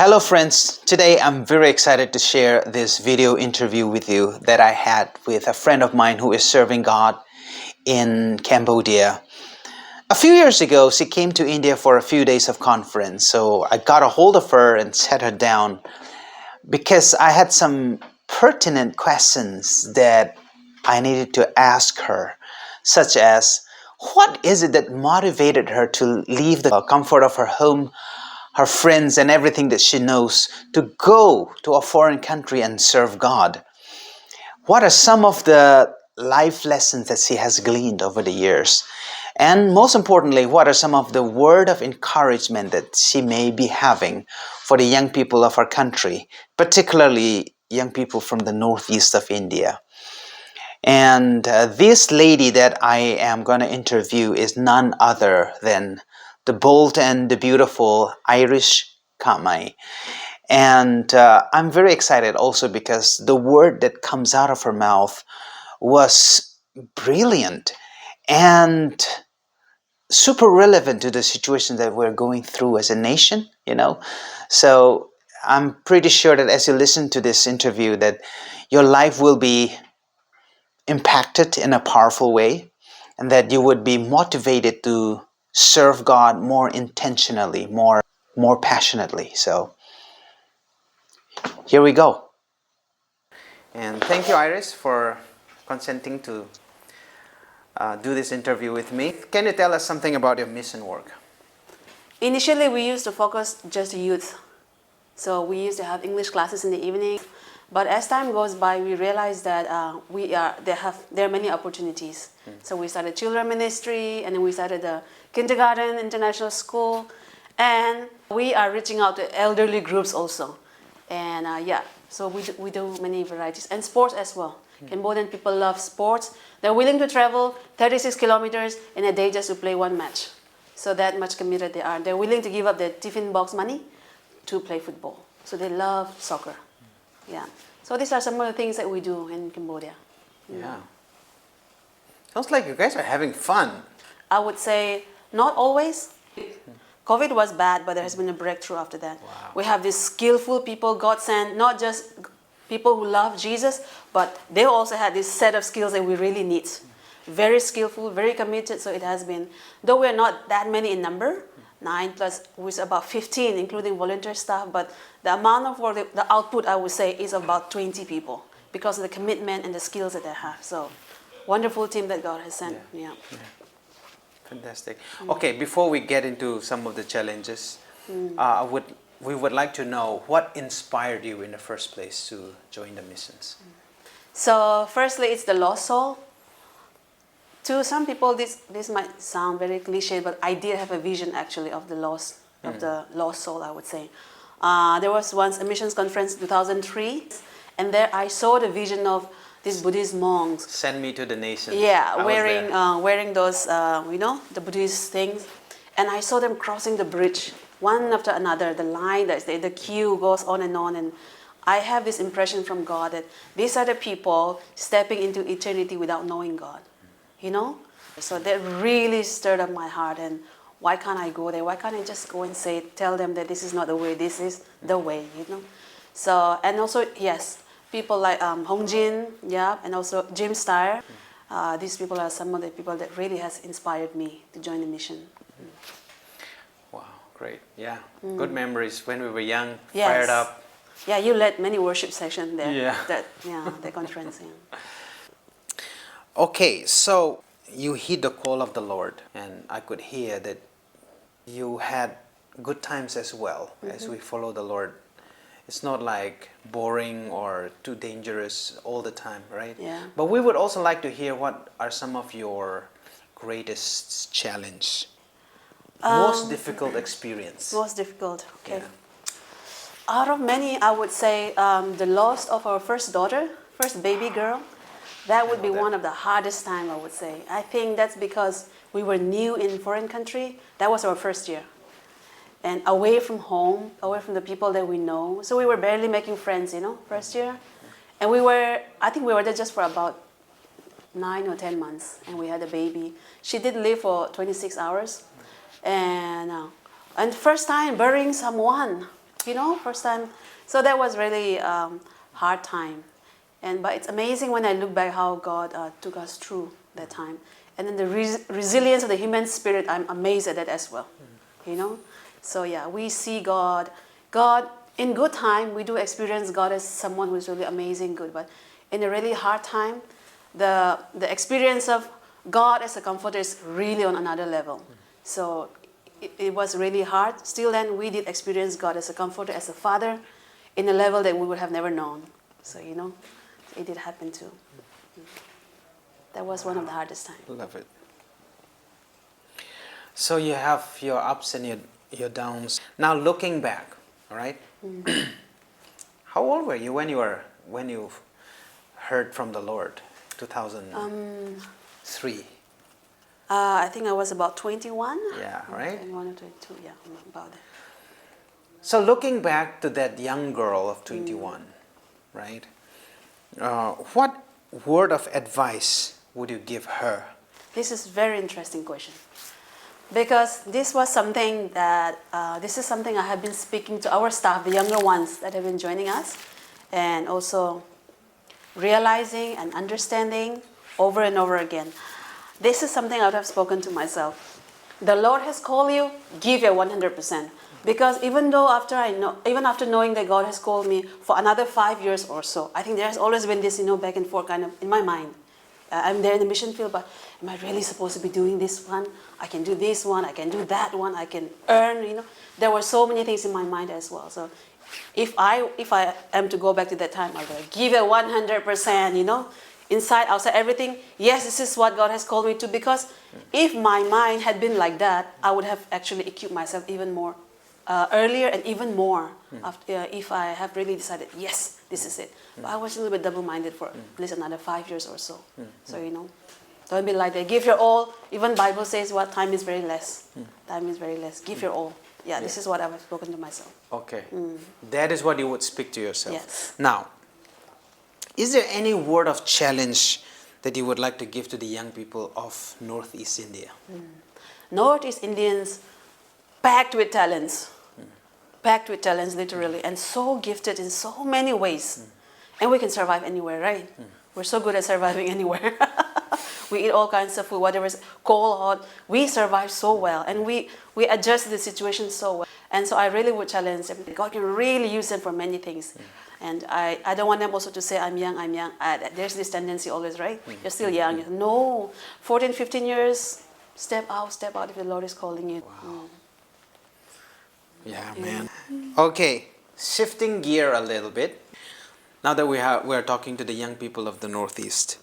Hello friends, today I'm very excited to share this video interview with you that I had with a friend of mine who is serving God in Cambodia. A few years ago, she came to India for a few days of conference, so I got a hold of her and sat her down because I had some pertinent questions that I needed to ask her, such as, what is it that motivated her to leave the comfort of her home, her friends, and everything that she knows to go to a foreign country and serve God? What are some of the life lessons that she has gleaned over the years? And most importantly, what are some of the word of encouragement that she may be having for the young people of our country, particularly young people from the northeast of India? And this lady that I am going to interview is none other than the bold and the beautiful Irish Kamei. And I'm very excited also because the word that comes out of her mouth was brilliant and super relevant to the situation that we're going through as a nation, So I'm pretty sure that as you listen to this interview that your life will be impacted in a powerful way and that you would be motivated to serve God more intentionally, more passionately. So here we go. And thank you, Iris, for consenting to do this interview with me. Can you tell us something about your mission work? Initially, we used to focus just youth. So we used to have English classes in the evening. But as time goes by, we realized that there are many opportunities. So we started children ministry, and then we started the kindergarten, international school, and we are reaching out to elderly groups also. And so we do many varieties, and sports as well. Cambodian people love sports. They're willing to travel 36 kilometers in a day just to play one match. So that much committed they are. They're willing to give up their tiffin box money to play football. So they love soccer. Yeah. So these are some of the things that we do in Cambodia. Yeah. Sounds like you guys are having fun. I would say not always. COVID was bad, but there has been a breakthrough after that. Wow. We have these skillful people God sent, not just people who love Jesus, but they also had this set of skills that we really need. Very skillful, very committed. So it has been, though we're not that many in number, 9 plus with about 15, including volunteer staff, but the amount of work, the output, I would say, is about 20 people because of the commitment and the skills that they have. So, wonderful team that God has sent. Yeah. Fantastic. Okay, before we get into some of the challenges, we would like to know what inspired you in the first place to join the missions. So, firstly, it's the lost soul. To some people, this might sound very cliche, but I did have a vision actually of the lost soul, I would say. There was once a missions conference in 2003, and there I saw the vision of these Buddhist monks. Send me to the nations. Yeah, wearing those, the Buddhist things. And I saw them crossing the bridge, one after another. The line, the queue goes on. And I have this impression from God that these are the people stepping into eternity without knowing God. So that really stirred up my heart. And why can't I go there? Why can't I just go and tell them that this is not the way, this is the way, So, and also, yes, people like Hong Jin, and also Jim Steyer. These people are some of the people that really has inspired me to join the mission. Wow, great. Yeah, good memories when we were young, yes. Fired up. Yeah, you led many worship sessions there. Yeah. The conference. Yeah. Okay, so you heed the call of the Lord, and I could hear that you had good times as well as we follow the Lord. It's not like boring or too dangerous all the time, right? Yeah. But we would also like to hear what are some of your greatest challenge, most difficult experience. Most difficult, okay. Yeah. Out of many, I would say the loss of our first daughter, first baby girl. That would be one of the hardest time, I would say. I think that's because we were new in foreign country. That was our first year. And away from home, away from the people that we know. So we were barely making friends, first year. And I think we were there just for about 9 or 10 months. And we had a baby. She did live for 26 hours. And first time burying someone. first time. So that was really hard time. But it's amazing when I look back how God took us through that time. And then the resilience of the human spirit, I'm amazed at that as well. So yeah, we see God. God, in good time, we do experience God as someone who is really amazing, good. But in a really hard time, the experience of God as a comforter is really on another level. So it was really hard. Still then, we did experience God as a comforter, as a father, in a level that we would have never known. So, it did happen too. That was one of the hardest times. Love it. So you have your ups and your downs. Now looking back, all right? How old were you when you heard from the Lord? 2003. I think I was about 21. Yeah, right? 21 or 22, yeah, about that. So looking back to that young girl of 21, right? What word of advice would you give her? This is a very interesting question. Because this was something that, this is something I have been speaking to our staff, the younger ones that have been joining us, and also realizing and understanding over and over again. This is something I would have spoken to myself. The Lord has called you, give your 100%. Because even after knowing that God has called me for another 5 years or so, I think there has always been this, back and forth kind of in my mind. I'm there in the mission field, but am I really supposed to be doing this one? I can do this one, I can do that one, I can earn, There were so many things in my mind as well. So if I am to go back to that time, I will give it 100%, inside, outside, everything. Yes, this is what God has called me to, because if my mind had been like that, I would have actually equipped myself even more earlier and even more if I have really decided, yes, this is it. But I was a little bit double-minded for at least another 5 years or so. So, don't be like that. Give your all. Even Bible says what? Time is very less. Time is very less. Give your all. Yeah, this is what I've spoken to myself. Okay. That is what you would speak to yourself. Yes. Now, is there any word of challenge that you would like to give to the young people of Northeast India? Northeast Indians, packed with talents. Packed with talents, literally, and so gifted in so many ways. And we can survive anywhere, right? We're so good at surviving anywhere. We eat all kinds of food, whatever is cold, hot. We survive so well, and we adjust to the situation so well. And so I really would challenge them. God can really use them for many things. And I don't want them also to say, I'm young, I'm young. There's this tendency always, right? You're still young. No, 14, 15 years, step out if the Lord is calling you. Wow. Yeah, man. Okay, shifting gear a little bit. Now that we're talking to the young people of the Northeast,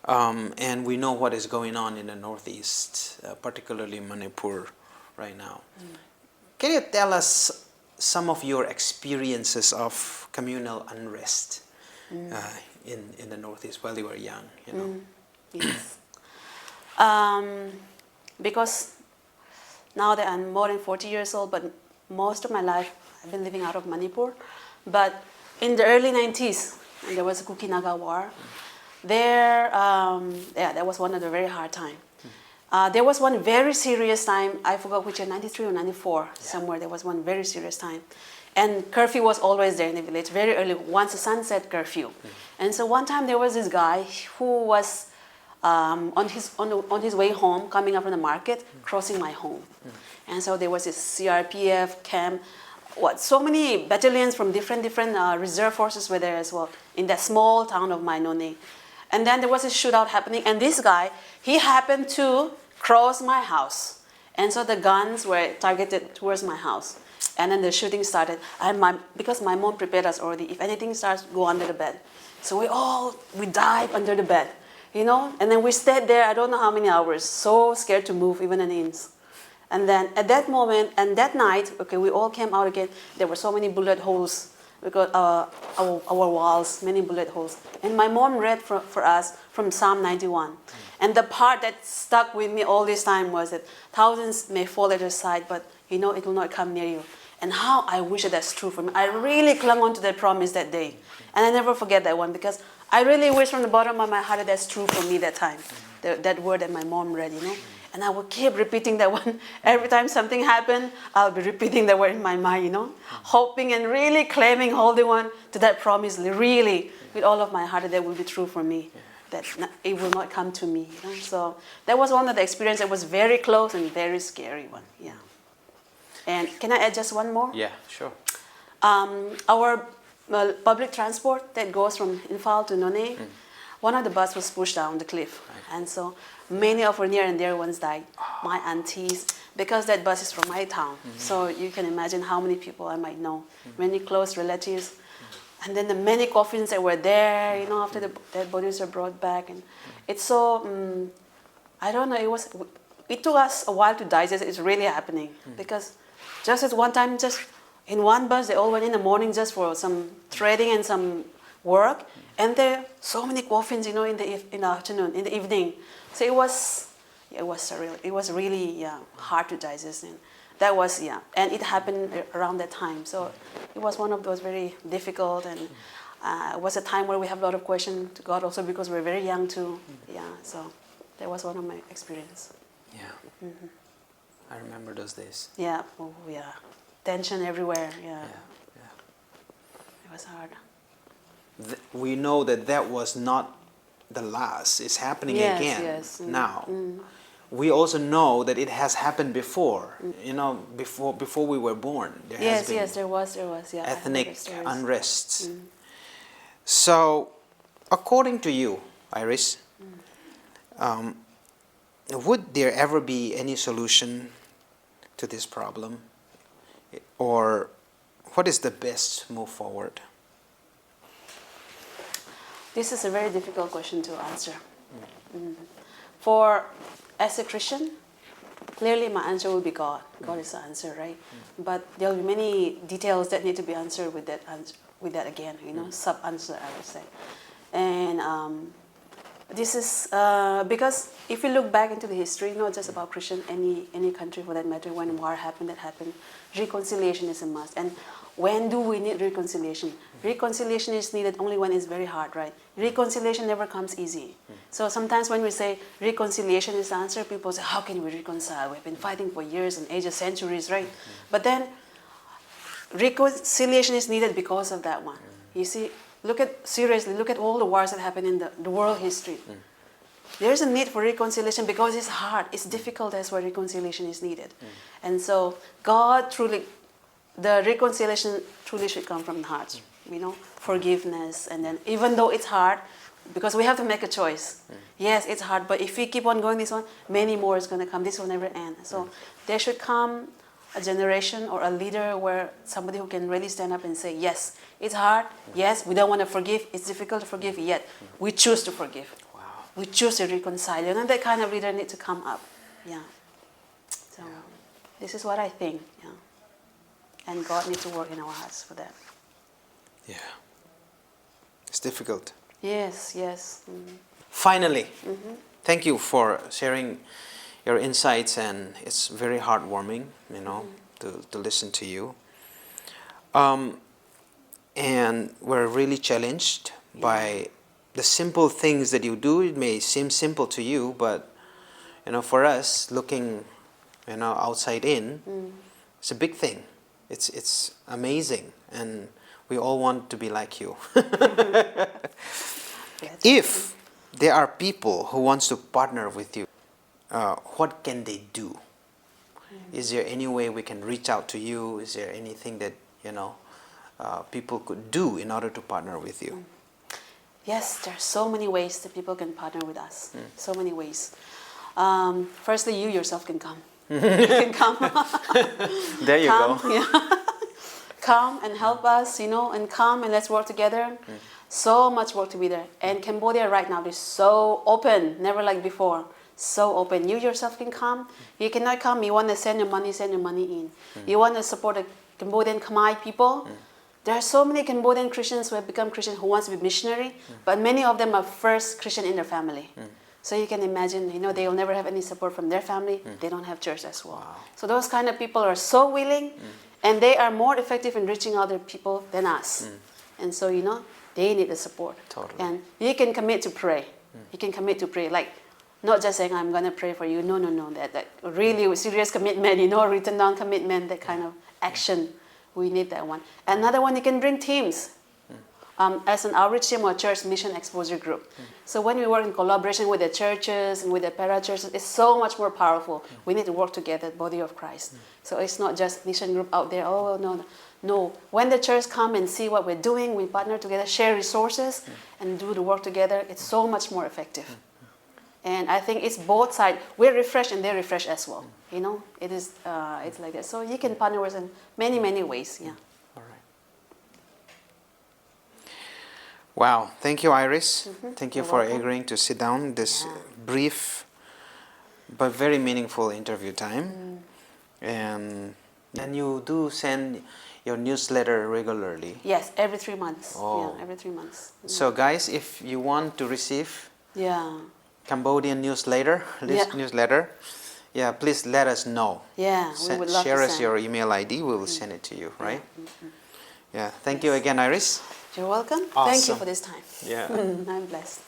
and we know what is going on in the Northeast, particularly Manipur right now. Can you tell us some of your experiences of communal unrest in the Northeast while you were young? Yes. Because now that I'm more than 40 years old, but most of my life I've been living out of Manipur. But in the early 90s, when there was a Kukinaga war, that was one of the very hard time. There was one very serious time, I forgot which year, 93 or 94, somewhere, there was one very serious time. And curfew was always there in the village, very early, once the sun set, curfew. And so one time there was this guy who was on his way home, coming up from the market, crossing my home. And so there was this CRPF camp, so many battalions from different reserve forces were there as well, in that small town of Mainone. And then there was a shootout happening, and this guy, he happened to cross my house. And so the guns were targeted towards my house. And then the shooting started. And because my mom prepared us already, if anything starts, go under the bed. So we dive under the bed, and then we stayed there, I don't know how many hours, so scared to move, even an inch. And then at that moment, and that night, we all came out again. There were so many bullet holes, because our walls, many bullet holes. And my mom read for us from Psalm 91. And the part that stuck with me all this time was that thousands may fall at your side, but it will not come near you. And how I wish that that's true for me. I really clung on to that promise that day. And I never forget that one, because I really wish from the bottom of my heart that that's true for me that time. That word that my mom read, And I would keep repeating that one. Every time something happened, I'll be repeating that word in my mind, hoping and really claiming, holding on to that promise, really, with all of my heart, that will be true for me, that it will not come to me. So that was one of the experiences that was very close and very scary one. Yeah. And can I add just one more? Yeah, sure. Our public transport that goes from Imphal to Nonne, one of the bus was pushed down the cliff. Right. And so many of our near and dear ones died. My aunties, because that bus is from my town. So you can imagine how many people I might know, many close relatives. And then the many coffins that were there, after the dead bodies were brought back. And it's so, I don't know, it took us a while to digest it's really happening. Because just at one time, just in one bus, they all went in the morning just for some trading and some work. And there so many coffins, in the afternoon, in the evening. So it was surreal. It was really hard to digest. And that was, and it happened around that time. So it was one of those very difficult, and it was a time where we have a lot of questions to God also because we're very young too. Yeah, so that was one of my experience. Yeah. I remember those days. Yeah, tension everywhere. Yeah. It was hard. We know that was not the last. It's happening again now. We also know that it has happened before. Before we were born. There was. Yeah, ethnic unrests. So, according to you, Iris, would there ever be any solution to this problem, or what is the best move forward? This is a very difficult question to answer. As a Christian, clearly my answer will be God. God is the answer, right? But there will be many details that need to be answered with that again, sub-answer, I would say. And this is because if you look back into the history, not just about Christian, any country for that matter, when war happened, reconciliation is a must. And when do we need reconciliation? Reconciliation is needed only when it's very hard, right? Reconciliation never comes easy. So sometimes when we say reconciliation is the answer, people say, how can we reconcile? We've been fighting for years and ages, centuries, right? But then reconciliation is needed because of that one. You see, look at all the wars that happen in the world history. There's a need for reconciliation because it's hard, it's difficult, that's why reconciliation is needed. And so the reconciliation truly should come from the heart, forgiveness. And then even though it's hard, because we have to make a choice. Yes, it's hard, but if we keep on going this one, many more is going to come. This will never end. So there should come a generation or a leader where somebody who can really stand up and say, yes, it's hard. Yes, we don't want to forgive. It's difficult to forgive, yet we choose to forgive. Wow. We choose to reconcile. And that kind of leader needs to come up. Yeah. So this is what I think. Yeah. And God needs to work in our hearts for that. Yeah. It's difficult. Yes. Finally, thank you for sharing your insights, and it's very heartwarming, to listen to you. And we're really challenged by the simple things that you do. It may seem simple to you, but for us, looking outside in, it's a big thing. It's amazing, and we all want to be like you. If there are people who wants to partner with you, what can they do? Is there any way we can reach out to you? Is there anything that people could do in order to partner with you? Yes, there are so many ways that people can partner with us. So many ways. Firstly, you yourself can come. You can come. There you go. Yeah. Come and help us, and come and let's work together. So much work to be there. And Cambodia right now is so open, never like before. So open. You yourself can come. You cannot come. You want to send your money in. You want to support the Cambodian Kamei people. There are so many Cambodian Christians who have become Christian who wants to be missionary, but many of them are first Christian in their family. So you can imagine, they will never have any support from their family. They don't have church as well. Wow. So those kind of people are so willing, and they are more effective in reaching other people than us. And so, they need the support. Totally. And you can commit to pray. You can commit to pray. Like, Not just saying, I'm going to pray for you. No, no, no. That really serious commitment, written down commitment, that kind of action. We need that one. Another one, you can bring teams. As an outreach team or church mission exposure group. So when we work in collaboration with the churches and with the para-churches, it's so much more powerful. We need to work together, body of Christ. So it's not just mission group out there, oh, no, no. No, when the church come and see what we're doing, we partner together, share resources, and do the work together, it's so much more effective. And I think it's both sides. We're refreshed and they're refreshed as well. It is, it's like that. So you can partner with us in many, many ways, yeah. All right. Wow, thank you, Iris. Thank you You're for welcome. agreeing to sit down this brief but very meaningful interview time. And you do send your newsletter regularly. Yes, every 3 months. Oh. Yeah, every 3 months. So guys, if you want to receive Yeah. Cambodian newsletter, yeah, please let us know. Yeah, we would love Share to us send. your email ID, we will send it to you, right? Yeah, thank you again, Iris. You're welcome. Thank you Awesome. for this time. Yeah. I'm blessed.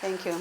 Thank you.